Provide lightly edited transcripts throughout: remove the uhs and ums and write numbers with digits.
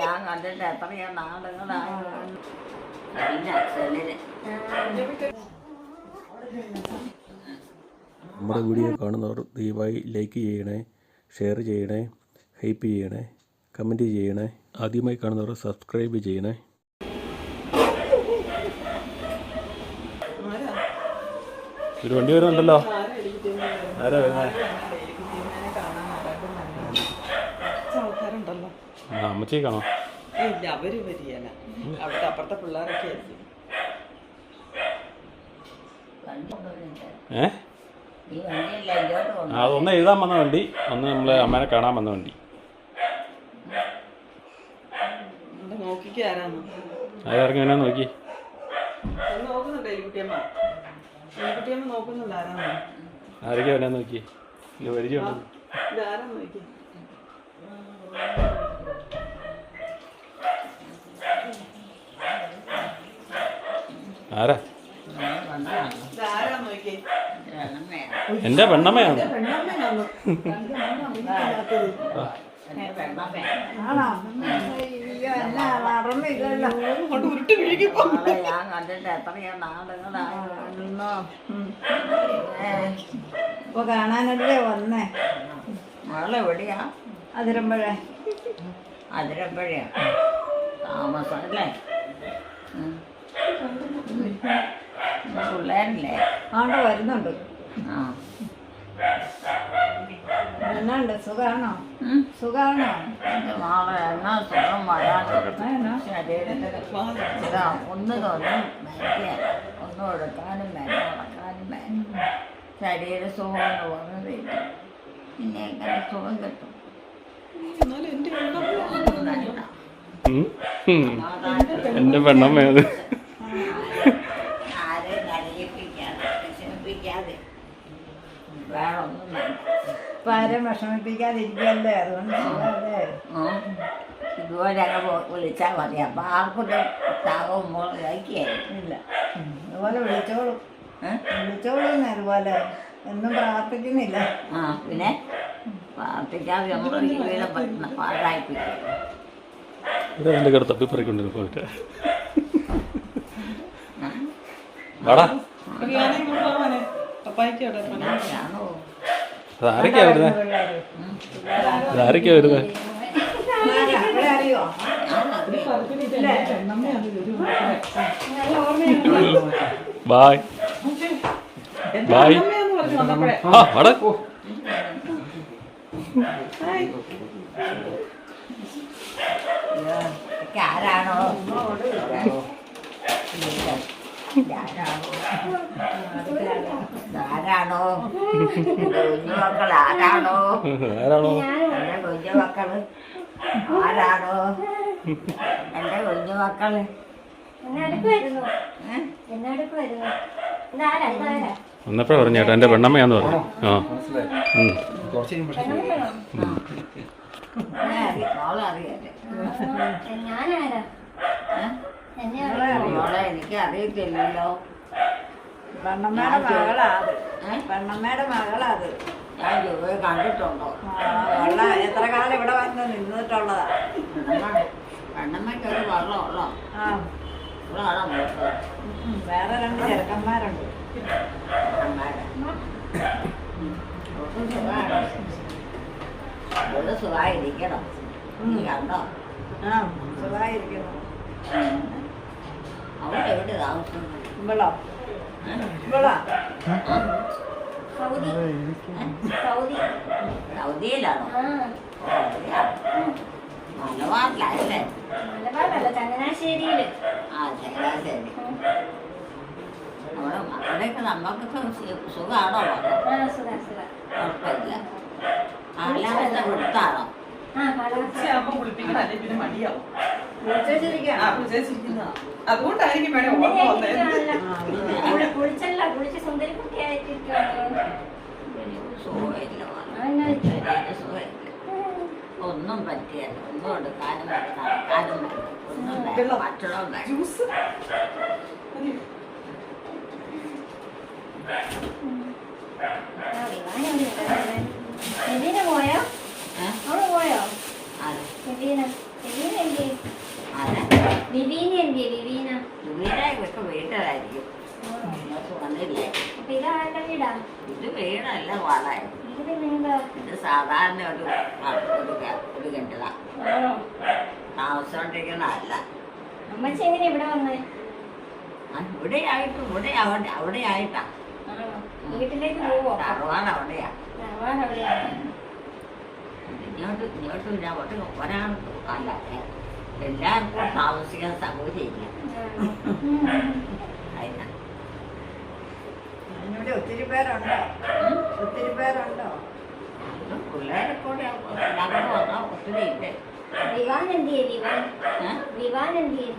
ഞാൻ കണ്ടിട്ട് എത്രയോ നാളുകളായി. നമ്മുടെ വീഡിയോ കാണുന്നവർ ദയവായി ലൈക്ക് ചെയ്യണേ, ഷെയർ ചെയ്യണേ, ഹൈപ്പ് ചെയ്യണേ, കമൻറ്റ് ചെയ്യണേ. ആദ്യമായി കാണുന്നവർ സബ്സ്ക്രൈബ് ചെയ്യണേ. ഒരു വണ്ടി വരുന്നുണ്ടല്ലോ. ആരാ വരുന്നത്? അമ്മച്ചിയെ കാണോ? ഇല്ല, അവര് വരികയല്ല. അവിടുത്തെ അപ്പുറത്തെ പിള്ളേരൊക്കെ ആയിരിക്കും. അതൊന്ന് എഴുതാൻ വന്ന വണ്ടി, ഒന്ന് നമ്മളെ അമ്മേനെ കാണാൻ വന്ന വണ്ടി. നോക്കിക്ക് ആരാന്ന് ആരിറങ്ങി എന്നാ നോക്കി നോക്കുന്നുണ്ട്. എലിക്കുട്ടിയമ്മ നോക്കുന്നുണ്ട്. ആരാന്ന് ആരൊക്കെ വരാൻ നോക്കി. പരിചയമുണ്ട്. ഇതാരാന്ന് നോക്കി. ആരാ? ഇതാരാന്ന് നോക്കി. എന്റെ പെണ്ണമ്മയാണ്. ഞാൻ കണ്ടിട്ട് എത്രയോ നാളുകളായി. ഇപ്പൊ കാണാനല്ലേ വന്നേ? മോളെവിടെയാ? അതിരമ്പഴേ. അതിരപ്പഴയാ താമസം അല്ലേ? പിള്ളേരല്ലേ? ആണ്ട് വരുന്നുണ്ട്. ആ എന്നാണ്ട് സുഖാണോ? സുഖാണോ? നാളെ എന്നാ സുഖം വരാതെ ശരീരത്തിന് ഇതാ ഒന്നും മരിക്കാൻ, ഒന്നും എടുക്കാനും വേണ്ട, നടക്കാനും വേണ്ട. ശരീര സുഖം എന്ന് പറഞ്ഞതില്ല. പിന്നെ എങ്ങനെ സുഖം കിട്ടും? എന്റെ പെണ്ണമ്മയത്. ആരെയും കരയിപ്പിക്കാതെ വിഷമിപ്പിക്കാതെ വേറൊന്നും വേണ്ട. ഇപ്പൊ ആരെയും വിഷമിപ്പിക്കാതിരിക്കല്ലേ, അതുകൊണ്ട് സുഖല്ലേ. ഇതുപോലെ അങ്ങ് വിളിച്ചാൽ മതി. അപ്പം ആർക്കൊരു താകവും മോള് കഴിക്കുകയായിരുന്നു. ഇല്ല, അതുപോലെ വിളിച്ചോളും. വിളിച്ചോളൂന്ന് അതുപോലെ എന്നും പ്രാർത്ഥിക്കുന്നില്ല. ആ പിന്നെ പ്രാർത്ഥിക്കാതെ നമ്മൾ ജീവിതം പാഴായിപ്പിക്കുക. എന്റെ കട തപ്പിപ്പറിക്കൊണ്ടിരുന്നു പോയിട്ട്. വാടാ. ആണോ? അതാരൊക്കെയാ വരുന്നത്? അതാരൊക്കെയാ വരുന്നത്? അറിയോ? Bye bye. ആ വാടാ. ആരാണോ? ആരാണോ? കുഞ്ഞുമക്കൾ ആരാണോ? ആരാണോ? എന്റെ കുഞ്ഞുമക്കള് ആരാണോ? എന്റെ കുഞ്ഞുമക്കള് വന്നപ്പോഴേ പറഞ്ഞു ചേട്ടാ എന്റെ പെണ്ണമ്മയാന്ന് പറഞ്ഞു. ആ മോളെ അറിയല്ലേ? മോളെ എനിക്ക് അറിയത്തില്ലല്ലോ. പെണ്ണമ്മയുടെ മകളാ അത്. പെണ്ണമ്മയുടെ മകളാ അത്. ഞാൻ ജോലി കണ്ടിട്ടുണ്ടോ? ഉള്ള എത്ര കാലം ഇവിടെ വന്ന് നിന്നിട്ടുള്ളതാ. പെണ്ണമ്മയ്ക്ക് ഒരു വെള്ളമുള്ളോ? ആ, ഇവിടെ ആണോ നോക്കുക? വേറെ രണ്ട് ചെറുക്കന്മാരുണ്ട്. ഒരു സുഖമായിരിക്കണം. നീ കണ്ടോ? ആ, സുഖമായിരിക്കുന്നു. അവിടെ എവിടെ താമസിക്കുന്നു? ഇവളോ? ഇവളാ സൗദിയിലാണോ? മലബാറിലല്ലേ? ചങ്ങനാശ്ശേരിയില്. ആ ചങ്ങനാശ്ശേരി. അവിടെയൊക്കെ നമുക്കൊക്കെ സുഖമാണോ? കുഴപ്പമില്ല. കാലാവസ്ഥ കൊടുത്താണോ? പിന്നെ മടിയാവും. വിളിച്ചിരിക്കാണോ? അതുകൊണ്ടായിരിക്കും മേഡം ഓർമ്മ വന്നത്. കുളിച്ച് സുന്ദരി കുട്ടിയായിട്ടിരിക്കുവാണ്. സുഖമില്ല, ഒന്നും പറ്റിയല്ല. ഒന്നും എടുക്കാനും വേണ്ട, നടക്കാനും വേണ്ട, ഒന്നും വേണ്ട, ഭക്ഷണം വേണ്ട. ജ്യൂസ് പോയോ? അവള് പോയോ? അത് എന്തിനാ? വിവീന എന്തി? ആരാ? വിവീന എന്തി? വിവീന. ഇവിടെ ഇവർക്ക് വീട്ടിലായിരിക്കും. ഇങ്ങോട്ട് വന്നില്ലേ? അപ്പൊ ഇത് ആരുടെ വീടാ? ഇത് വീടല്ല വളയെ. ഇത് വീടാ. ഇത് സാധാരണ ഒരു കിണറ്റിലാ ആണോ? താമസിച്ചോണ്ടിരിക്കുന്നതല്ല. അമ്മച്ചി എങ്ങനെ ഇവിടെ വന്നേ? ഇവിടെ ആയിട്ടാ ആണോ? വീട്ടിലേക്ക് പോവോ? തറവാട് അവിടെയാ. തറവാട് എവിടെയാണ്? ഇങ്ങോട്ടും ഒരാൾക്ക് അല്ല എല്ലാവർക്കും താമസിക്കാൻ സൗകര്യമില്ല. അതിനാ ഇവിടെ ഒത്തിരി പേരുണ്ടോ? ഒത്തിരി പേരുണ്ടോ? പിള്ളേരെ കൂടെ എല്ലാവരും വന്നാൽ ഒത്തിരി ഇല്ലേ. വിവാൻ എന്തിയെ? വിവാൻ വിവാൻ എന്തിയെ?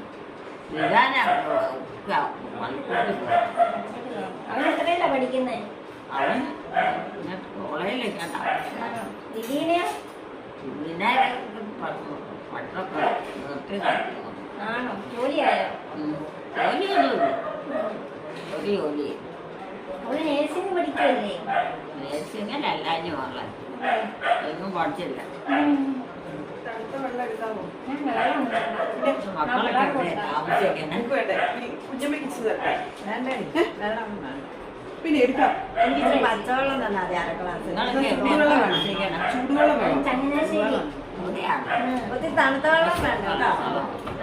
പള്ളിക്കൂടി പോയി. അവൻ എത്രയല്ല പഠിക്കുന്നേ? അവൻ കോളേജിലേക്ക് ആണോ? വിവീനയോ? പിന്നെ പട്ടൊക്കെ നിർത്തി നടക്കുന്നു. ആണോ? ജോലിയായോ? ജോലിയൊന്നുമില്ല. ഒരു ജോലി അവള് നേഴ്സിംഗ് പഠിക്കുമല്ലേ? നേഴ്സിംഗിലല്ലാഞ്ഞു ഉള്ള ഒന്നും പഠിച്ചില്ല. തണുത്ത വെള്ളം എടുക്കാമോ? മക്കളൊക്കെ ഇവിടെ താമസിക്കുന്നത്. നമുക്ക് വേണ്ടേ? കുഞ്ഞമ്മയ്ക്ക് ഇച്ചിരി തരട്ടെ? വേണ്ടേ? വെള്ളം വേണം. പിന്നെ എടുക്കാം. എനിക്ക് പച്ചവെള്ളം തന്നെ മതി അര ഗ്ലാസ്. നിങ്ങളൊക്കെ എവിടെയാണ് താമസിക്കുന്നത്? ചൂടുവെള്ളം വേണം. ചങ്ങനാശ്ശേരി. ഇവിടെയാണ്. ഒത്തിരി തണുത്ത വെള്ളം വേണ്ട കേട്ടോ.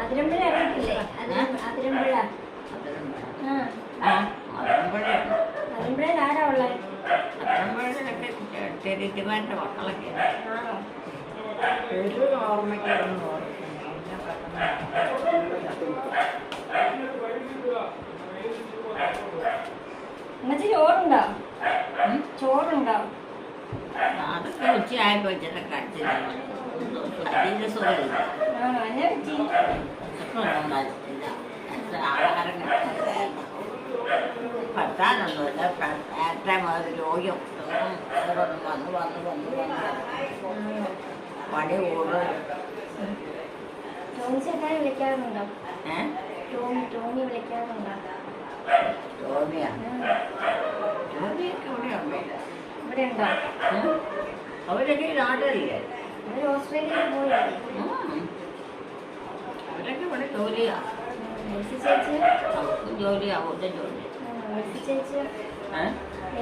അതിരമ്പുഴ അറിയത്തില്ലേ? അതിരമ്പുഴ. ആ, അതിരമ്പുഴയാണ്. അതിരമ്പുഴയിൽ ആരാ ഉള്ളത്? അതിരമ്പുഴയിലൊക്കെ ചെറിയമാരുടെ മക്കളൊക്കെ. ആണോ? ഒരു ഓർമ്മയ്ക്കൊന്നും ഓർമ്മ അമ്മച്ചി ചോറുണ്ടോ? ചോറുണ്ടോ? അതൊക്കെ ഉച്ചയായപ്പോൾ ഇച്ചിരി കഴിച്ചില്ല. ശരീര സുഖമില്ല. ആണോ? എന്നെ പറ്റി? വിശപ്പൊന്നും കഴിച്ചില്ല. ആഹാരം കഴിച്ചില്ല. പറ്റാനൊന്നുമില്ല. നേരത്തെ മുതൽ രോഗം വന്ന് പണി കൂടുതൽ. ടോമി ചേട്ടായി വിളിക്കാറുണ്ടോ? ടോമി വിളിക്കാറുണ്ടോ? ടോമിയാ? ടോമിയൊക്കെ ഇവിടെയുണ്ടോ? ഇവിടെ ഉണ്ടോ? അവരൊക്കെ ഈ നാട്ടിലില്ലേ? അവർ ഓസ്ട്രേലിയയിൽ പോയില്ലേ? അവരൊക്കെ ഇവിടെ ജോലിയാ. എൽസി ചേച്ചി? അവർക്കും ജോലിയാ. അവരുടെ ജോലി. എൽസി ചേച്ചി?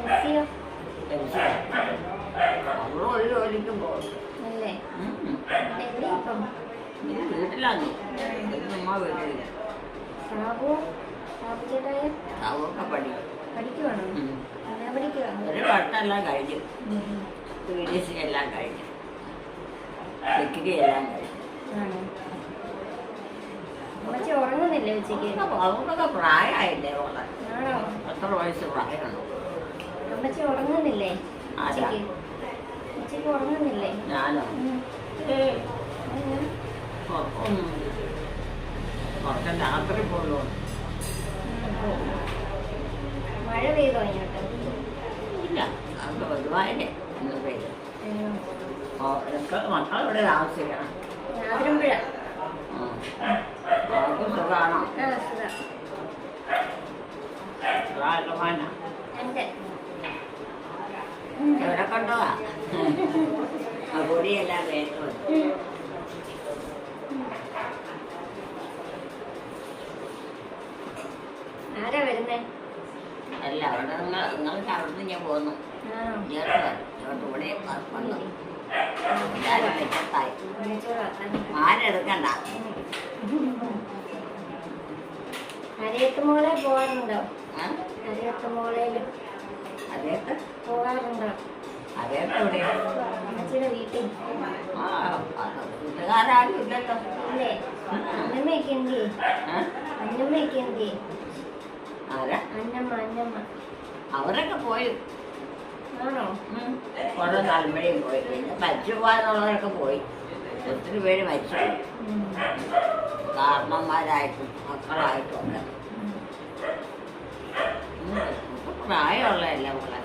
എൽസിയോ? അവളും ഒരു ജോലിക്കും പോകും. അല്ലേ? എവിടെ ഇപ്പം? വീട്ടിലാന്ന്. നമ്മ വീട്ടിലില്ല. സാബു ചേട്ടായി അവർക്ക് പഠിക്കും. പഠിക്കുവാണോ? എന്നാ പഠിക്കുവാണോ? ഒരു പഠിത്തമെല്ലാം കഴിഞ്ഞു. PDC എല്ലാം കഴിഞ്ഞു. ഡിഗ്രി എല്ലാം കഴിഞ്ഞു. ആണോ? അമ്മച്ചി ഉറങ്ങുന്നില്ലേ ഉച്ചയ്ക്ക്? അവർക്കൊക്കെ പ്രായമായില്ലേ ഉള്ള? ആണോ? എത്ര വയസ്സ് പ്രായമുണ്ടോ? അമ്മച്ചി ഉറങ്ങുന്നില്ലേ ആരാ? ഉച്ചയ്ക്ക്? ഉച്ചയ്ക്ക് ഉറങ്ങുന്നില്ലേ? ഞാനോ? കുറച്ച് രാത്രി പോലും മഴ പെയ്തോ ഇങ്ങോട്ട്? ഇല്ല. അത് പൊതുവായല്ലേ ഇന്ന് പെയ്ത്. മക്കളിവിടെ താമസിക്കണം. ആതിരമ്പുഴ. അവർക്ക് സുഖമാണോ? ആ, സുഖം. സുഖമാണോ? എൻ്റെ എവിടെ കൊണ്ടുപോവാ? ആ പൊടിയെല്ലാം വേണ്ടത്. ആരാ വരുന്നേ? അല്ല അവിടെ നിങ്ങൾക്ക് അവിടുന്ന് ഞാൻ പോന്നു. ആണോ? ഇങ്ങോട്ട് ഇവിടെ വന്നു. എല്ലാവരും വ്യത്യസ്തമായി. അമ്മച്ചോട് വർത്താനം. ആരെടുക്കണ്ട. അരയത്ത് മോളെ പോകാറുണ്ടോ? ആ? അരയത്ത് മോളേല് അതേക്ക് പോകാറുണ്ടോ? അതേക്ക് ഇവിടെ അമ്മച്ചിയുടെ വീട്ടിൽ. വീട്ടുകാരും ഇല്ലല്ലോ. ഇല്ലേ? അന്നമ്മയൊക്കെ എന്തി? അന്നമ്മയൊക്കെ എന്തി? ആരാ? അന്നമ്മ. അവരൊക്കെ പോയി. ആണോ? കുറെ തലമുറയും പോയി. പിന്നെ മരിച്ചു പോകാനുള്ളവരൊക്കെ പോയി. ഒത്തിരി പേര് മരിച്ചു. കാരണന്മാരായിട്ടും മക്കളായിട്ടും ഒക്കെ. പ്രായമുള്ളതല്ല പോലെ.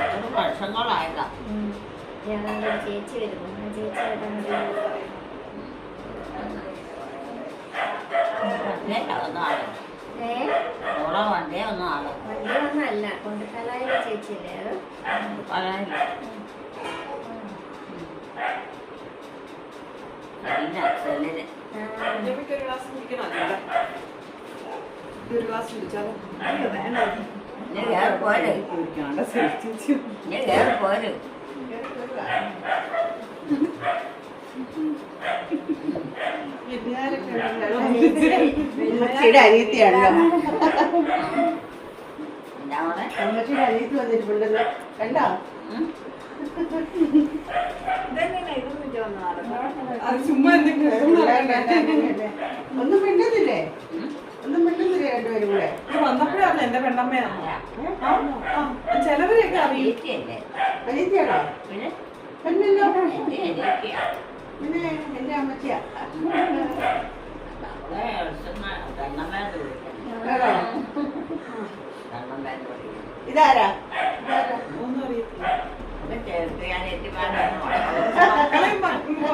എത്ര വർഷങ്ങളായതാ. ഞങ്ങളുടെ ചേച്ചി വരുന്നു. ആ ചേച്ചി വണ്ടിയില്ല ഒന്നും ആള്. ഓളെ വണ്ടിയെ ഒന്നും ആള്. വണ്ടി ഒന്നല്ല, കൊണ്ടുത്തലായിലെ ചേച്ചിയല്ലേ അത്? പറയാനില്ല. അതിന് സെല്ലിന് ഒരു ഗ്ലാസ് കുടിക്കണം അല്ലേ? ഒരു ഗ്ലാസ് കുടിച്ചാലോ? ഇനി കയറി പോരും കുടിക്കാണ്ട് സഹിച്ചു. ഇനി കയറി പോരും ഉമ്മച്ചിയുടെ അനിയത്തിയാണല്ലോ. ഞങ്ങളെ ഉമ്മച്ചിയുടെ അനിയത്തി വന്നിട്ടുണ്ടല്ലോ. കണ്ടോ? അത് ചുമ്മാ എന്തെങ്കിലും ഒന്നും മിണ്ടുന്നില്ലേ? ഒന്നും മിണ്ടുന്നില്ലേ രണ്ടുപേരും കൂടെ? ഇത് വന്നപ്പോഴാണ് എന്റെ പെണ്ണമ്മയാണ്. ചിലവരെയൊക്കെ അറിയും. അനിയത്തിയല്ലേ അനിയത്തിയാണോ? പിന്നെ പെണ്ണല്ലോ. എന്റെ അനിയത്തിയാ പിന്നെ എന്റെ അമ്മച്ചിയാ. നമ്മളെ കണ്ണമ്മേന്ന് വിളിക്കണം ആണോ? കണ്ണമ്മേന്ന് വിളിക്കണം ഇതാരാ? ഒന്നും അറിയത്തില്ല. അത് ചേർത്തിയാൻ എത്തിമാരുടെ മക്കളെയും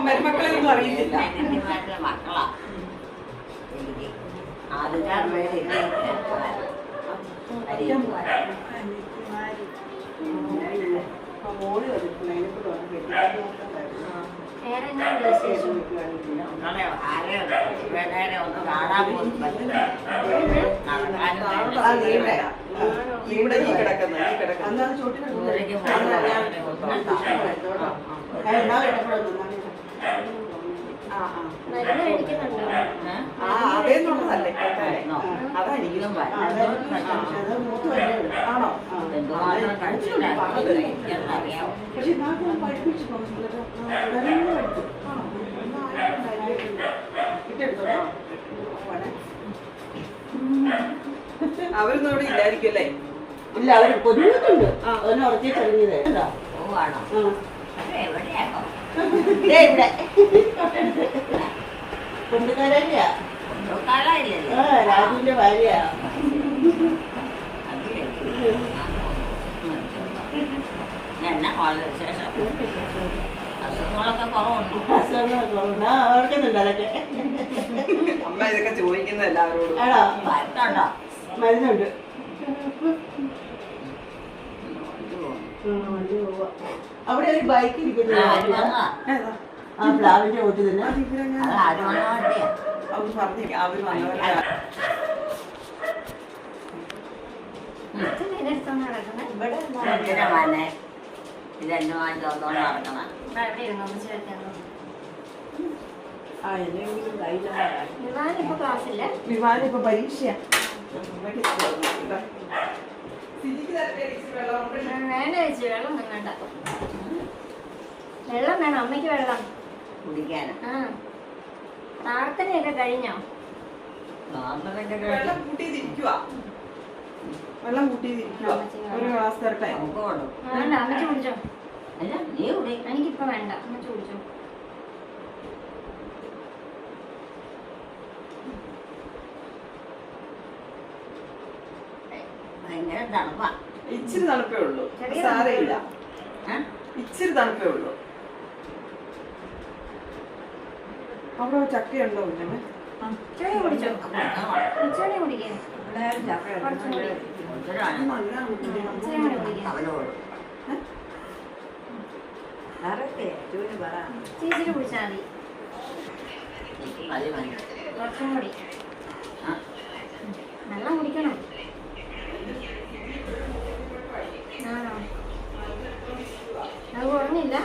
മരുമക്കളെയും ഒന്നും അറിയത്തില്ല. എത്തിമാരുടെ മക്കളാ എനിക്ക് ആദ്യക്കാർ പേര് മോള് വന്നിട്ടുണ്ട്. അതിനെക്കൂടെ വന്ന് കെട്ടിക്കാൻ വേറെ എന്നാ വിശേഷം? നിങ്ങളെ ആരെയും ഇവരെ ഒന്ന് കാണാൻ പോലും പറ്റില്ല നടക്കാനും ആ നീണ്ടേ? ഇവിടെ ഈ കിടക്കുന്ന ഈ കിടക്കുന്ന അന്നത് ചോട്ടിൽ ദൂരേക്ക് പോകുന്നവരെ മരുന്ന് കഴിക്കുന്നുണ്ടോ? അതേന്നുള്ളതല്ലേ അതായിരിക്കും. ആണോ? എന്തുമാത്രം കഴിച്ചിട്ടാണെന്നറിയാമോ പക്ഷെ പഠിപ്പിച്ചു അവരൊന്നും ഇവിടെ ഇല്ലായിരിക്കും അല്ലേ? ഇല്ല, അവര് പൊതുവെട്ടുണ്ട്. അതിനെ ഉറച്ചിറങ്ങിയത് കേട്ടോ. പോവാണോ എവിടെയാണോ ഇവിടെ കൊണ്ടുകാരല്ല. കാലായില്ലല്ലോ രാജുവിന്റെ ഭാര്യ. എന്നാ വളരെ വിശേഷം അസുഖങ്ങളൊക്കെ കുറവുണ്ട്. ഓർക്കുന്നുണ്ട് അതൊക്കെ. അമ്മ ഇതൊക്കെ ചോദിക്കുന്ന എല്ലാവരോടും. ആണോ? മരുന്നുണ്ടോ മരുന്നുണ്ട്. അവിടെ ഒരു ബൈക്ക് ഇരിക്കുന്നു. ആ പ്ലാവിന്റെ ഓട്ടി തന്നെ. അത് ആര് വന്ന വണ്ടിയാ അവര് പറഞ്ഞു അവര് വന്നവരാ. അച്ഛൻ ഇതെടുത്തോണ്ട് നടക്കുന്നെ? എന്തിനാ മോനെ ഇതെന്നെ വാങ്ങി തന്നോണ്ട് നടക്കണം ഇവിടെ എവിടെ ഇരുന്നു അമ്മച്ചി വെക്കാൻ? ആ എന്തെങ്കിലും കയ്യിലാ. വിവാനിപ്പോ ക്ലാസ്സില്ല? വിമാനം ഇപ്പൊ പരീക്ഷയാ. വേണ്ട ചേച്ചി, വെള്ളം ഒന്നും വേണ്ട. വെള്ളം വേണം അമ്മയ്ക്ക് വെള്ളം. കുടിക്കാനാ ആ പ്രാർത്ഥനയൊക്കെ കഴിഞ്ഞോ? വെള്ളം കൂട്ടിയിരിക്കുക. വെള്ളം കൂട്ടിയിരിക്കുക. ഒരു ഗ്ലാസ് തരട്ടെ? നമുക്ക് കൊണ്ടും വേണ്ട അമ്മച്ചി കുടിച്ചോ. അല്ല നീ കുടി എനിക്കിപ്പോ വേണ്ട, അമ്മച്ചി കുടിച്ചോ. ഭയങ്കര തണുപ്പാ ഇച്ചിരി തണുപ്പേ ഉള്ളൂ. ചെറിയ സാരയില്ല. ഇച്ചിരി തണുപ്പേ ഉള്ളൂ. അവിടെ ചക്കയുണ്ടോ കുഞ്ഞമ്മേ? ചെറിയ കുടിച്ചോ. ചെറിയ കുടിക്കേ. കുറച്ചും കൂടി. ഇച്ചിരി കൂടി കുടിക്കേ. അവനോട് ചേച്ചിട്ട് കുടിച്ചാൽ മതി. മതി മതി കുറച്ചും കൂടി വെള്ളം കുടിക്കണം. ആണോ? അത് കുറഞ്ഞില്ല?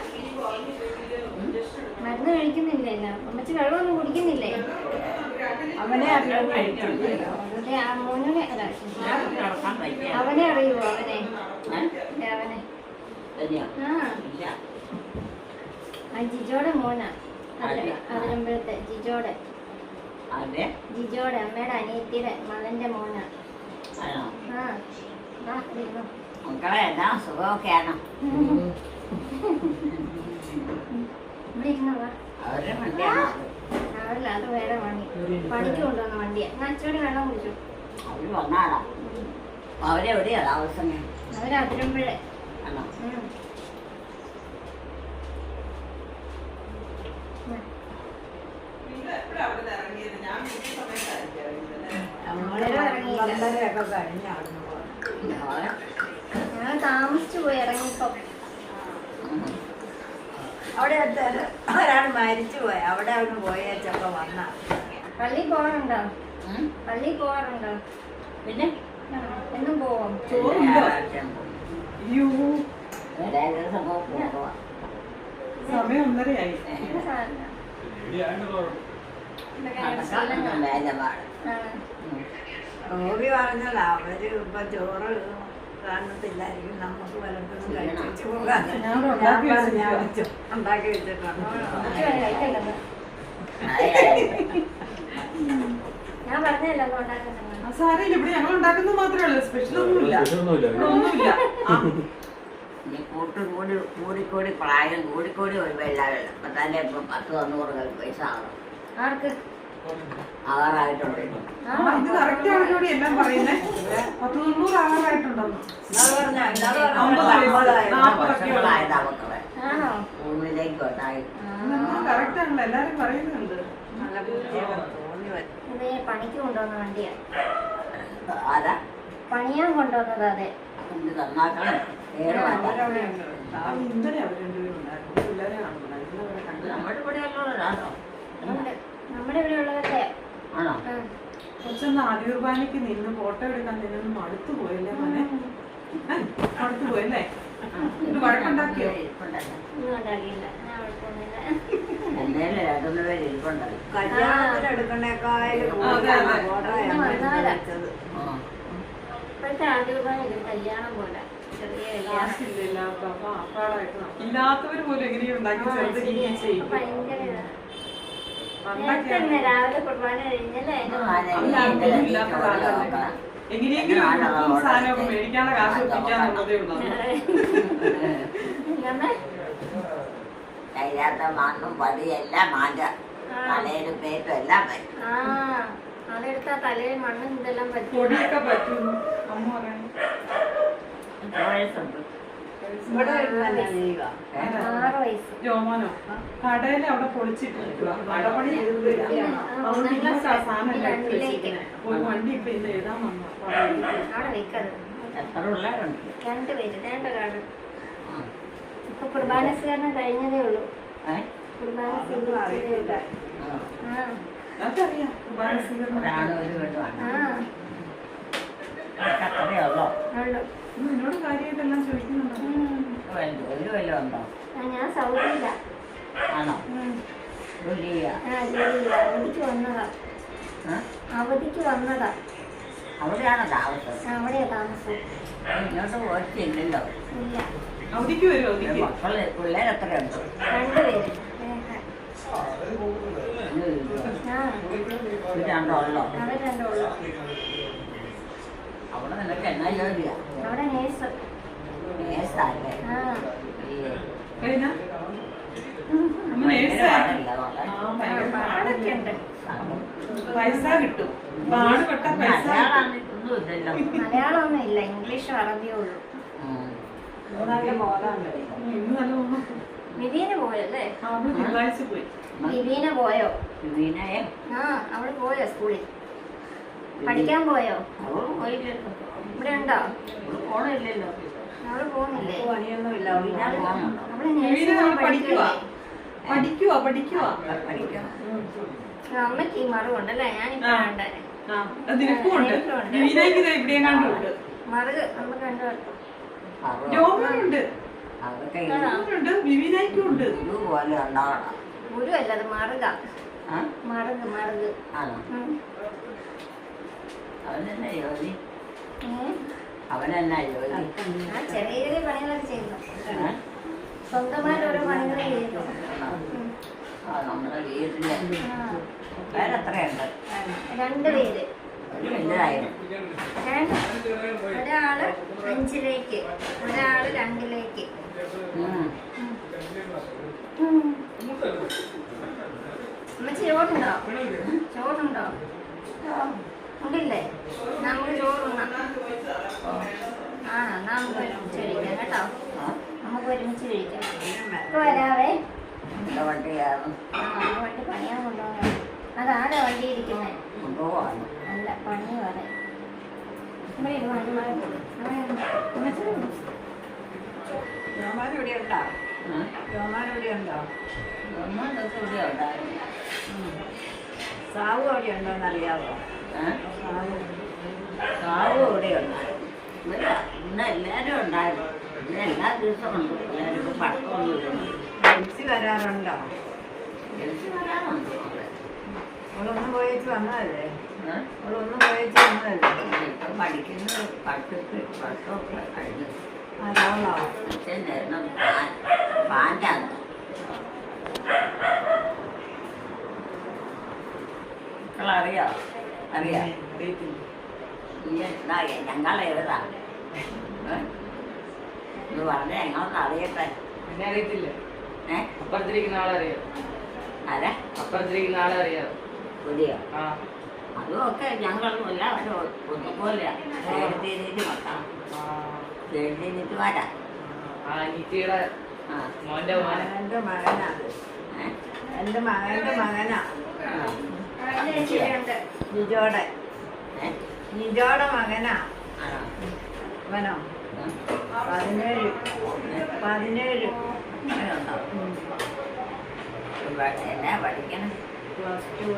മരുന്ന് കഴിക്കുന്നില്ല. അമ്മച്ചി വെള്ളമൊന്നും കുടിക്കുന്നില്ലേ? അവനെ അറിയാൻ അതെ, ആ മോനെ അല്ല, നടക്കാൻ പറ്റിയ അവനെ അറിയുമോ? അവനെ അവനെ തന്നെയോ ആ ഇല്ല ആ ജിജോടെ മോനാ. അതിരമ്പഴത്തെ ജിജോടെ അതെ അമ്മയുടെ അനിയത്തിയുടെ മകന്റെ മോനാ. ആണോ ആ ആ ഇരുന്നോ. മക്കളെ എന്നാ സുഖമൊക്കെയാണോ ഇവിടെ ഇരുന്നോ. അവരുടെ വണ്ടിയാണോ അവരില്ല, അത് വേറെ വണ്ടി. പണിക്ക് കൊണ്ടുവന്ന വണ്ടിയാ. ഞാൻ അച്ചോടി വെള്ളം കുടിച്ചു. അവര് വന്നാടാ അവരെവിടെയാ താമസം അവര് അതിരമ്പഴേ. ആണോ ഞങ്ങൾ താമസിച്ചു പോയി ഇറങ്ങിയപ്പോ. അവിടെ ഒരാൾ മരിച്ചു പോയി. അവിടെ ഒന്ന് പോയേച്ചപ്പോ വന്ന പള്ളിയിൽ പോകാറുണ്ടോ? പള്ളിയിൽ പോകാറുണ്ടോ? പിന്നെ എന്നും പോവും. അയ്യോ സമയം 1:30 ഗോപി പറഞ്ഞതാ അവര് ഇപ്പൊ ചോറ് കാണത്തില്ലായിരിക്കും, നമുക്ക് വല്ലപ്പോഴും കഴിച്ചു പോകാൻ ഉണ്ടാക്കി വെച്ചിട്ടുണ്ട്. ഞാൻ പറഞ്ഞല്ലോ ഉണ്ടാക്കുന്നത്. സാരമില്ല, ഇവിടെ ഞങ്ങൾ ഉണ്ടാക്കുന്നത് മാത്രമേ ഉള്ളൂ, സ്പെഷ്യൽ ഒന്നുമില്ല. ഒന്നുമില്ല. കൂടിക്കൂടി പ്രായം കൂടിക്കൂടി ഒരു വെള്ളമില്ല. ഇപ്പൊ തന്നെ ഇപ്പൊ 10-100 പൈസ ആകണം. ആർക്ക്? ആകാറായിട്ടുണ്ട്. ഇത് കറക്റ്റ് ആണോടി എല്ലാം പറയുന്നേ? 100-100 ആകാറായിട്ടുണ്ടെന്ന്. 40 മക്കളെ ആണോ? ഊണിലേക്ക് ഉണ്ടായി. കറക്റ്റ് ആണല്ലോ, എല്ലാരും പറയുന്നുണ്ട്. നല്ല ബുദ്ധിയൊക്കെ തോന്നി വരും. ഇത് പണിക്ക് കൊണ്ടുവന്ന വണ്ടിയാ. ആരാ പണിയാൻ കൊണ്ടുവന്നത്. അതെ. ഇത് നന്നാക്കണം. ഇന്നലെ അവർ രണ്ടുപേരും ഉണ്ടായിരുന്നു, പിള്ളേരെ കാണുന്നുണ്ടായിരുന്നു. നമ്മുടെ ഇവിടെ ഉള്ളവരാണോ? നമ്മുടെ ഇവിടെ ഉള്ളവരുടെ ആണോ? കൊച്ചൊന്ന് ആദികുർബാനയ്ക്ക് നിന്ന് ഫോട്ടോ എടുക്കാൻ നിന്ന് മടുത്തു പോയല്ലേ മോനെ? മടുത്തു പോയല്ലേ? ഇത് വഴക്കുണ്ടാക്കിയോ? ഒന്നും ഉണ്ടാക്കിയില്ല. ഞാൻ അവിടെ പോകുന്നില്ല. എന്നേലും 2-3 പേര് ഇരിപ്പുണ്ടല്ലോ. ഇപ്പോഴത്തെ ആദ്യകുർബാനയൊക്കെ കല്യാണം പോലെ ചെറിയ കല്യാണം. ഇല്ലാത്തവര് പോലും എങ്ങനെയും ഉണ്ടാക്കി ചേർത്ത് ചെയ്യും. ഭയങ്കര നേരത്തെ രാവിലെ കുർബാന കഴിഞ്ഞല്ലേ? എങ്ങനെയെങ്കിലും സാധനമൊക്കെ മേടിക്കാനുള്ള കാശ് ഒപ്പിക്കാന്നുള്ളതേ ഉള്ളൂ. കഴിയാത്ത മണ്ണും പതിയും എല്ലാം മാറ്റാം. തലയിലും പേറ്റും എല്ലാം പറ്റും. അതെടുത്താ തലയിൽ മണ്ണും ഇതെല്ലാം പറ്റും. പൊടിയൊക്കെ പറ്റും അമ്മ പറയുന്നു. 6 വയസ്സ്. ജോമോനോ കടയില് അവിടെ പൊളിച്ചിട്ടിരിക്കുക, കടപണി ചെയ്തിട്ടില്ല. അതുകൊണ്ട് ഇപ്പൊ സാധനം എടുത്ത് വെച്ചിരിക്കുന്നത്. ഒരു വണ്ടി ഇപ്പൊ ഇന്ന് എഴുതാൻ വന്നു. അവിടെ വെക്കത്. എത്ര പിള്ളേരുണ്ട്? 2 പേര്, 2 കാട്. ഇപ്പൊ കുർബാന സ്വീകരണം കഴിഞ്ഞതേ ഉള്ളൂ. കുർബാന സ്വീകരിച്ചതേ ഉള്ളൂ. അതറിയാം, കുർബാന സ്വീകരണം. ഒരാളും ഒരു വീട്ടുമാണ്. അത്രയേ ഉള്ളോ? ഉള്ളു. നിന്നോട് കാര്യമായിട്ടെല്ലാം ചോദിക്കുന്നുണ്ടോ? ജോലി വല്ലതും ഉണ്ടോ? ഞാൻ സൗദിയില. ആണോ? ജോലി ചെയ്യാ? ജോലിയില്ല. അവധിക്ക് വന്നതാ. അവധിക്ക് വന്നതാ. അവിടെയാണോ താമസം? അവിടെയാ താമസം. ഇങ്ങോട്ട് പോയിട്ടില്ലല്ലോ. ഇല്ല. അവധിക്ക് വരും. അവധിക്ക് മക്കള് പിള്ളേർ എത്രയുണ്ട്? 2 പേര്. 2 ഉള്ളോ? അവർ 2 ഉള്ളു. അവിടെ നിനക്ക് എന്നാ ജോലിയാ? അവിടെ നേഴ്സ്. നേഴ്സല്ലേ? പാടൊക്കെ ഉണ്ട്. പൈസ കിട്ടും. പാടുപെട്ട പൈസ. മലയാളമൊന്നും ഇല്ല, ഇംഗ്ലീഷും അറബിയും ഉള്ളു. ഇന്ന് നല്ല ഓണം. വിവീന പോയല്ലേ? അവള് തിങ്കളാഴ്ച പോയി. വിവീന പോയോ? വിവീനയെ? അവള് പോയോ സ്കൂളിൽ? പഠിക്കാൻ പോയോ? അവള് പോയില്ലല്ലോ. ഇവിടെ ഉണ്ടോ? പോണില്ലല്ലോ. അവള് പോകുന്നില്ലേ? പണിയൊന്നുമില്ല. വിവീനാല് പോകുന്നുണ്ടോ? അവള് വിവീന നേഴ്സിംഗ് പഠിക്കുവാ. പഠിക്കുവാ. പഠിക്കണം. അമ്മക്ക് ഈ മറുകുണ്ടല്ലേ? ഞാനിപ്പോ കണ്ടേ. നിനക്കും ഉണ്ട്. വിവീനയ്ക്ക് ഇവിടെയും കണ്ടുണ്ട്. മറുക് നമുക്ക് കണ്ടു. ജോമനുണ്ട്. അതൊക്കെ ജോമനുണ്ട്. വിവീനയ്ക്കും ഉണ്ട്. ഇതുപോലെ ഉണ്ടാവണം. ഗുരു അല്ല, അത് മറുക. മറുക്. ആണോ? അവനെന്നാ ജോലി? ഏ? അവനെന്നാ ജോലി? ചെറിയ ചെറിയ പണികളൊക്കെ ചെയ്യുന്നു. സ്വന്തമായിട്ട് ഓരോ പണികൾ ചെയ്യുന്നു. നമ്മുടെ വീട്ടില് വേറെത്രയുണ്ട്? 2 പേര്. വലുതായിരുന്നു. ഒരാള് 5ലേക്ക്, ഒരാള് 2ലേക്ക്. അമ്മച്ചി ചോറുണ്ടോ? ഉണ്ടില്ലേ? നമുക്ക് ചോറുണ്ണാം. നമുക്ക് ഒരുമിച്ച് കഴിക്കാം കേട്ടോ. നമുക്ക് ഒരുമിച്ച് കഴിക്കാം. ഇപ്പൊ വരാവേ. വണ്ടി കയറും. വണ്ടി പണിയാൻ കൊണ്ടുപോകാൻ. അതാരാ വണ്ടി ഇരിക്കുന്നത്? കൊണ്ടുപോവാണ്. അല്ല, പണി പറയാം. ഇവിടെ ഇവിടെ ഉണ്ടാ? ജോമാൻ ഇവിടെ ഉണ്ടോ? ഒന്നൊക്കെ ഇവിടെ ഉണ്ടായിരുന്നു. സാവു അവിടെ ഉണ്ടോന്ന് അറിയാവോ? കാവ് ഇവിടെ ഉണ്ടായിരുന്നു. ഇവിടെ ഇന്ന് എല്ലാവരും ഉണ്ടായിരുന്നു. ഇന്ന് എല്ലാ ദിവസവും ഉണ്ട്. എല്ലാവർക്കും പടക്കമൊന്നുമില്ല. എൽസി വരാറുണ്ടോ? ജനിച്ച് വരാറുണ്ട്. അവളൊന്നും പോയേച്ച് വന്നതല്ലേ? അവളൊന്നും പോയേച്ച് വന്നതല്ലേ? ഇപ്പം പഠിക്കുന്നത് പട്ടമൊക്കെ കഴിഞ്ഞു. അതാണോ? അച്ഛൻ്റെ പാൻ്റാണ്. മക്കളറിയോ? അറിയാം. ഞങ്ങളേതാ ഇത് പറഞ്ഞ ഞങ്ങളൊന്ന് അറിയട്ടെ. എന്നെ അറിയത്തില്ല. ഏ അപ്പുറത്തിരിക്കുന്ന ആളറിയാം. അതെ അപ്പുറത്തിരിക്കുന്ന ആളെ അറിയാം. പുതിയോ? ആ അതുമൊക്കെ ഞങ്ങളും എല്ലാവരും ഒന്നുപോലെ എഴുതിയിട്ട് വെക്കണം. എഴുതിയിട്ട് വരാം. ആ അനിയത്തിയുടെ ആ മോന്റെ മോനെ. എൻ്റെ മകനാ. എൻ്റെ മകൻ്റെ മകനാ. ജിജോടെ ജിജോടെ മകനാ. ആണോ? അവനോ? 17. അങ്ങനെയുണ്ടോ? എന്നാ പഠിക്കണം? Plus two.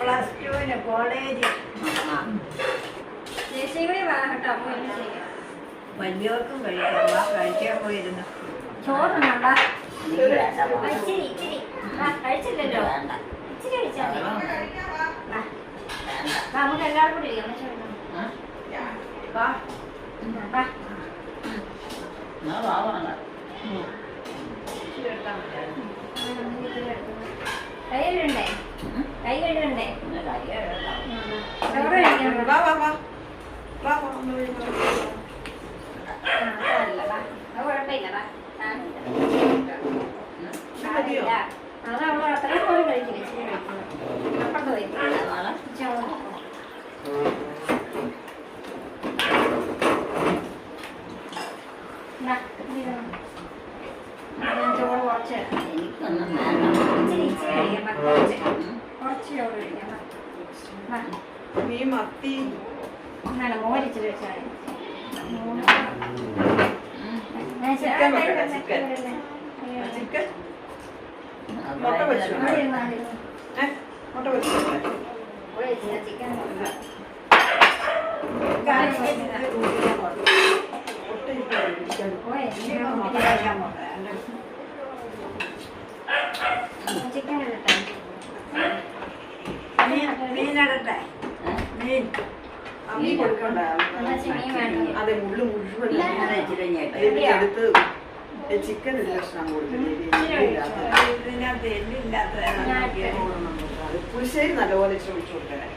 പ്ലസ് ടുവിന് കോളേജ്. വലിയവർക്കും കഴിക്കാൻ പോയിരുന്നു. ചോറുണ്ടോ? എനിക്ക് വേണ്ട മോളെ. കഴിച്ചില്ലല്ലോ. വേണ്ട. ഇച്ചിരി കഴിച്ചാൽ മതി. വേണ്ട. നമുക്ക് എല്ലാവർക്കും കൂടി ഇരിക്കാം. എന്നാ പാവമാണ്. കൈ കഴുകണ്ടേ? കൈ കഴുകണ്ടേ? പിന്നെ കൈ കഴുകണം. ചോറ് കഴിക്കണം. വാ വാ വാ വാ വാ ഒന്ന് വിളിക്കാം. കുഴപ്പമില്ല. മതിയോ? അത് അവൾ അത്രയും പോലും കഴിക്കില്ല. ഇച്ചിരി കഴിക്കുന്നു. അപ്പുറത്ത് പോയി മോളെ ചോറ്. ചോറ് കുറച്ച് എനിക്കൊന്നും വേണ്ട. ഇച്ചിരി കഴിക്കാം. കുറച്ച് ചോറ് കഴിക്കാം. നീ മത്തി എന്നാണ് മോരിച്ചിരി വെച്ചാൽ ചിക്കൻ വെക്കട്ടെ, ചിക്കൻ. ചിക്കൻ മുട്ട പൊരിച്ചു മുട്ട പൊരിച്ചു ചിക്കൻ ചിക്കൻ ഇടട്ടെ? മീനിടട്ടെ? മീൻ മീൻ കൊടുക്കണ്ട. മീൻ വേണം. അതെ മുള്ളു മുഴുവൻ ഞാൻ ഇച്ചിരി ഞെട്ടി. എടുത്ത് ചിക്കൻ ഒരു കഷ്ണം ഇതിനകത്ത് എല്ലില്ലാത്ത പുളിശ്ശേരി നല്ലപോലെ ശ്രമിച്ചു കൊടുക്കണേ.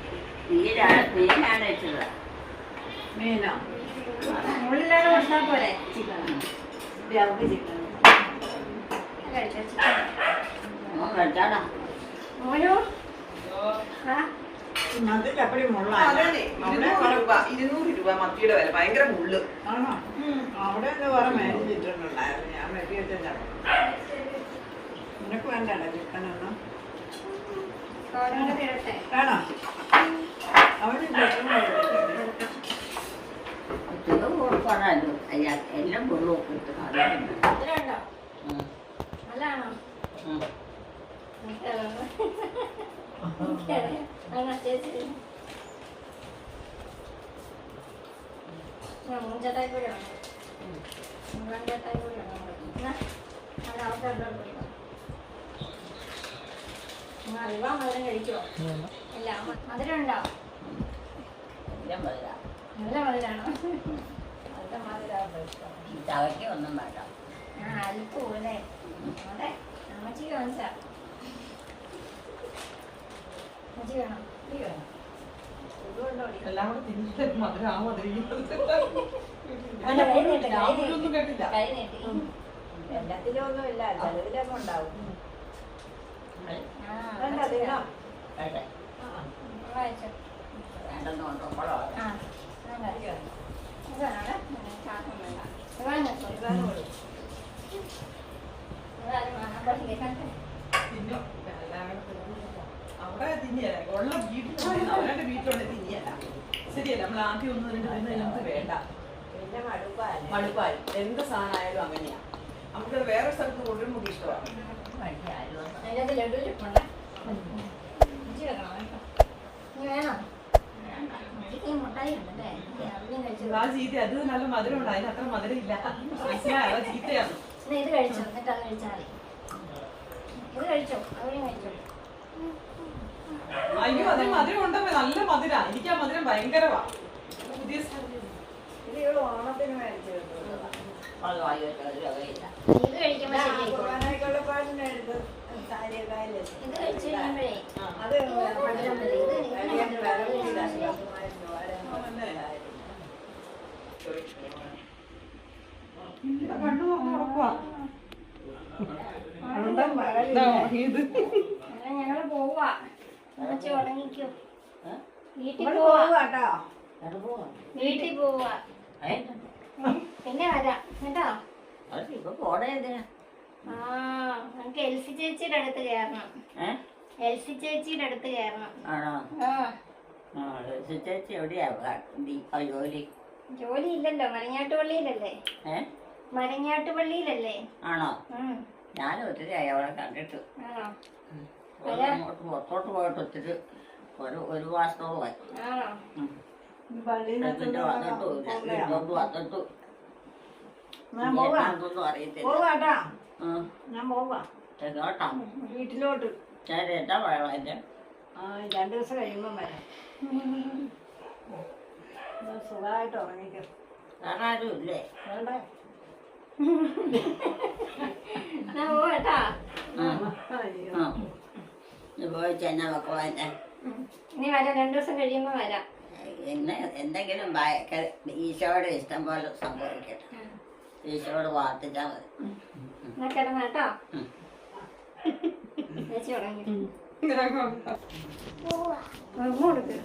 മീനാണ് വെച്ചത്. മീനോ? ഉള്ളിലാണ് കൊടുത്താൽ പോലെ ചിക്കൻ. അവർക്ക് ചിക്കൻ കഴിച്ചാൽ ചിക്കൻ മോൻ കഴിച്ചാടാ. മോനോ? അപ്പടി മുള്ള 200 രൂപ മത്തിയുടെ വില. ഭയങ്കര മുള്ളു. ആണോ? അവിടെ എന്താ വേറെ മേടിച്ചിട്ടുണ്ടായിരുന്നു. ഞാൻ വെട്ടി വെച്ചാ നിനക്ക് വേണ്ടല്ലോ ചിക്കനൊന്നും. വേണോ? അവിടെ കൊടുക്കണല്ലോ. എല്ലാം വെള്ളം കിട്ടും. നല്ലതാണോ? മൂഞ്ചട്ടായി കൂടി വേണം. മൂഞ്ചട്ടായി കൂടി വേണം. അറിവാ മധുരം കഴിക്കുമോ? ഇല്ല. മധുരം ഉണ്ടോ? എല്ലാം വരാം. നല്ല മധുരാണോ? നല്ല മധുരം. ചവയ്ക്ക് ഒന്നും വേണ്ട. അല്പൂല്ലേ? അതെ അമ്മച്ചിക്ക് വാങ്ങിച്ചാ. അമ്മച്ചി വേണം? നീ വേണം? എല്ലാം കൂടെ തിരിച്ചു മധുരം ഒന്നും കേട്ടില്ല. കൈ നീട്ടി. എല്ലാത്തിലും ഒന്നും ഇല്ല. ചിലതിലൊക്കെ ഉണ്ടാവും. വേണ്ട തിന്നാം. വേണ്ടേ? വായിച്ചോ. വേണ്ടെന്ന് കൊണ്ടുപോകണോ? ആ ഇതാണ് കാക്കം വേണ്ട. ഇതാണ് ഇതാണ് കൊടുക്കും. ഇതാരും കാണാൻ തിന്നോ അവിടെ തിന്നിയല്ല ഉള്ള വീട്ടിൽ അവരുടെ വീട്ടിലുള്ള തിന്നിയല്ല. ശരിയല്ല നമ്മൾ ആദ്യം 1 2 തിന്ന് നമുക്ക് വേണ്ട. മടുപ്പായി എന്ത് സാധനമായാലും അങ്ങനെയാ. നമുക്ക് വേറെ സ്ഥലത്ത് കൊണ്ടുവരും നമുക്ക് ഇഷ്ടമാണ്. അതിനകത്ത് ലഡു ഇരിപ്പുണ്ട്. ഇഞ്ചി വെക്കണം കേട്ടോ. ഇനി വേണോ? എനിക്ക് ഈ മുട്ടായി ഉണ്ടല്ലേ, അതിനും കഴിച്ചു. ആ ചീത്ത അത് നല്ല മധുരം ഉണ്ട്, അതിന് അത്ര മധുരം ഇല്ല. മനസ്സിലായോ? ചീത്തയാണ്. ഇത് കഴിച്ചോ, എന്നിട്ട് അത് കഴിച്ചാൽ മതി. ഇത് കഴിച്ചോ, അവരും കഴിച്ചോ. അയ്യോ അതിന് മധുരം ഉണ്ടോ? നല്ല മധുര. എനിക്ക് ആ മധുരം ഭയങ്കരവാ. പുതിയ ഇത് ഓണത്തിന് മേടിച്ചു. അത് വായില്ല. ഇത് കഴിക്കുമ്പോ ഇത് കഴിച്ചു കഴിയുമ്പോഴേ അത് മധുരം വരും. ഇത് കണ്ണു തുറന്ന് ഉറക്കുവാ. ഞങ്ങള് പോവാ. ഉറച്ചു ഉടങ്ങിക്കോ. വീട്ടിൽ പോവാ. വീട്ടിൽ പോവാ. പിന്നെ വരാം കേട്ടോ. ഇപ്പൊ പോണേ എന്തിനാ? ആ നമുക്ക് എൽസി ചേച്ചിയുടെ അടുത്ത് കയറണം. എൽസി ചേച്ചിയുടെ അടുത്ത് കയറണം. ആണോ? ആ ചേച്ചി എവിടെയാ ജോലി? ജോലി ഇല്ലല്ലോ, മരങ്ങാട്ടുപള്ളിയിലല്ലേ. മരങ്ങാട്ടുപള്ളിയിലല്ലേ? ആണോ? ഞാനും ഒത്തിരി ആയി അവളെ കണ്ടിട്ട്. ആണോ? അങ്ങോട്ട് പുറത്തോട്ട് പോയിട്ട് ഒത്തിരി ഒരു മാസത്തോളമായി. ആണോ? പിന്നെ വന്നിട്ടു ഇങ്ങോട്ട് വന്നിട്ടു ഒന്നും അറിയത്തില്ല. ഞാൻ പോവാ എങ്ങോട്ടാ? വീട്ടിലോട്ട്. ഞാൻ എന്താ പറയണം എന്റെ? 2 ദിവസം കഴിയുമ്പം വരാം. സുഖമായിട്ട് ഉറങ്ങിക്കും. വേറെ ആരും ഇല്ലേ? വേണ്ടേ? ഞാൻ പോവാട്ടാ. പോയി ചെന്ന മക്കളെ ഇനി വരാം, 2 ദിവസം കഴിയുമ്പോ വരാം. എന്നെ എന്തെങ്കിലും ഈശോയുടെ ഇഷ്ടം പോലെ സംഭവിക്കട്ടെ. ഈശോയോട് പ്രാർത്ഥിച്ചാൽ മതി. എന്നാ കിടന്നാട്ടോ. ചേച്ചി ഉറങ്ങി. കൊടുക്ക്.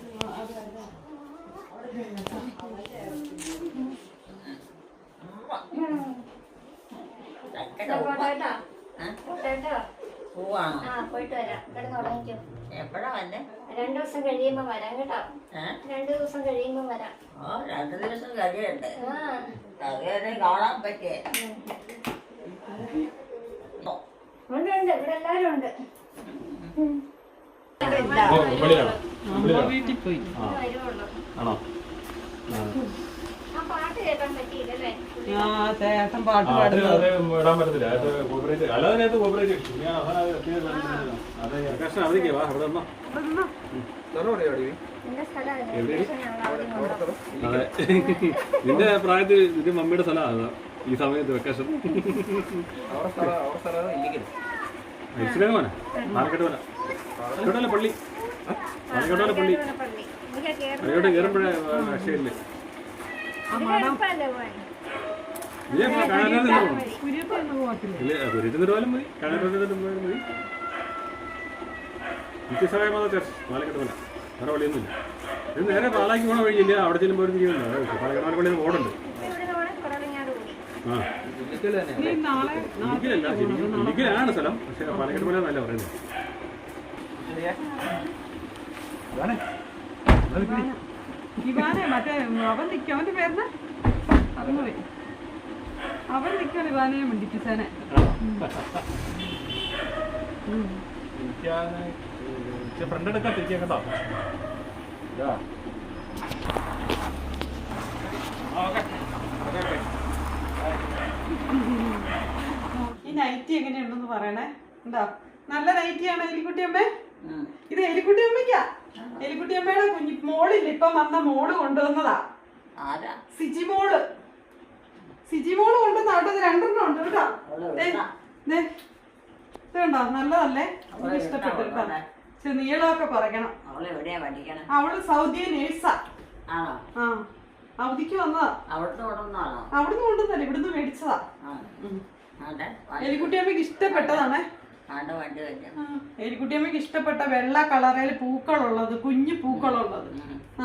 പോട്ടേട്ടോ. പോട്ടേട്ടോ. പോവാണോ? ആ പോയിട്ട് വരാം. കിടന്ന് ഉറങ്ങിക്കോ. എപ്പോഴാ വന്നെ? 2 ദിവസം കഴിയുമ്പോ വരാം കേട്ടോ. 2 ദിവസം കഴിയുമ്പോ വരാം. 2 ദിവസം കഴിയണ്ടേ? ആ അതുവരെ കാണാൻ പറ്റിയേ. ഉണ്ട് ഉണ്ട്, ഇവിടെ എല്ലാരും ഉണ്ട്. വീട്ടിൽ പോയി. വരുവുള്ളൂ. ആണോ? ആ പാട്ട് കേൾക്കാൻ പറ്റിയില്ലല്ലേ? ആ ചേട്ടൻ പാട്ട് അത് പാടുന്നു. അത് ഇടാൻ പറ്റത്തില്ല. അത് കോപ്പറേറ്റ് അല്ലാതെ അതിനകത്ത് കോപ്പറേറ്റ് ഞാൻ അത് കഷ്ടം അവധിക്ക് വാ അവിടെ വന്നോ. എന്റെ സ്ഥലമല്ലേ? എവിടെ? ഞങ്ങൾ ആദ്യം കൊണ്ടുപോകും. അതെ നിന്റെ പ്രായത്തിൽ നിന്റെ മമ്മിയുടെ സ്ഥലമാണ് ഈ സമയത്ത് വെക്കേഷൻ. ഇസ്ലാമാണ് പാലക്കാട് വന പാലക്കാട് പള്ളി. പാലക്കാട് പള്ളി പള്ളി. എനിക്ക് അതിലോട്ട് കയറുമ്പോഴേ അക്ഷയല്ലേ ഇല്ലേ കാണാൻ കുര്യത്തൊന്നും പോകത്തില്ല. ഇല്ല കുരിയത്തിന് പോയാലും മതി, കാണാൻ പോയാലും മതി. നിത്യസഹായ മാതാ ചർച്ച് പാലക്കാട് വന വേറെ പള്ളിയൊന്നുമില്ല. ഇത് നേരെ പാലാക്കി പോകണ വഴിയില്ല. അവിടെ ചെല്ലുമ്പോൾ ഒരു ചെയ്യുന്നുണ്ട്. പാലക്കാട് പള്ളിയിൽ ഓടുണ്ട്. ആ നീ നാളെ ഇടുക്കിയിലല്ല, ഇടുക്കിയിലാണ് സ്ഥലം. പക്ഷെ പാലക്കാട് പോലെ നല്ല പറയുന്നത്. ഇവാനെ മറ്റേ അവൻ നിൽക്കും. അവന്റെ പേരിന് അതുപോലെ അവൻ നിൽക്കാൻ ഇവാനെ മിണ്ടിപ്പിച്ചേനെ. ഫ്രണ്ട് എടുക്കാൻ തിരിക്കാൻ കേട്ടോ. ഈ നൈറ്റി എങ്ങനെയുണ്ടെന്ന് പറയണേ. ഉണ്ടോ? നല്ല നൈറ്റിയാണ് എലിക്കുട്ടിയമ്മേ. ഇത് എലിക്കുട്ടിയമ്മയ്ക്കാ. എലിക്കുട്ടിയമ്മയുടെ മോളില്ല, ഇപ്പം വന്ന മോള് കൊണ്ടുവന്നതാ. സിജിമോള് കൊണ്ടുവന്ന അവിടെ 2 എണ്ണം ഉണ്ട് കേട്ടോ. ഇതുണ്ടോ? നല്ലതല്ലേ? എനിക്ക് ഇഷ്ടപ്പെട്ടു കേട്ടോ. നീളമൊക്കെ പറയണം. അവള് സൗദി നേഴ്സാ. ആ അവധിക്ക് വന്നതാ. അവിടുന്ന് കൊണ്ടുവന്നല്ല, ഇവിടുന്ന് മേടിച്ചതാ. എലിക്കുട്ടിയമ്മയ്ക്ക് ഇഷ്ടപ്പെട്ടതാണേ. എലിക്കുട്ടിയമ്മയ്ക്ക് ഇഷ്ടപ്പെട്ട വെള്ള കളറിൽ പൂക്കളുള്ളത്, കുഞ്ഞു പൂക്കളുള്ളത്. ആ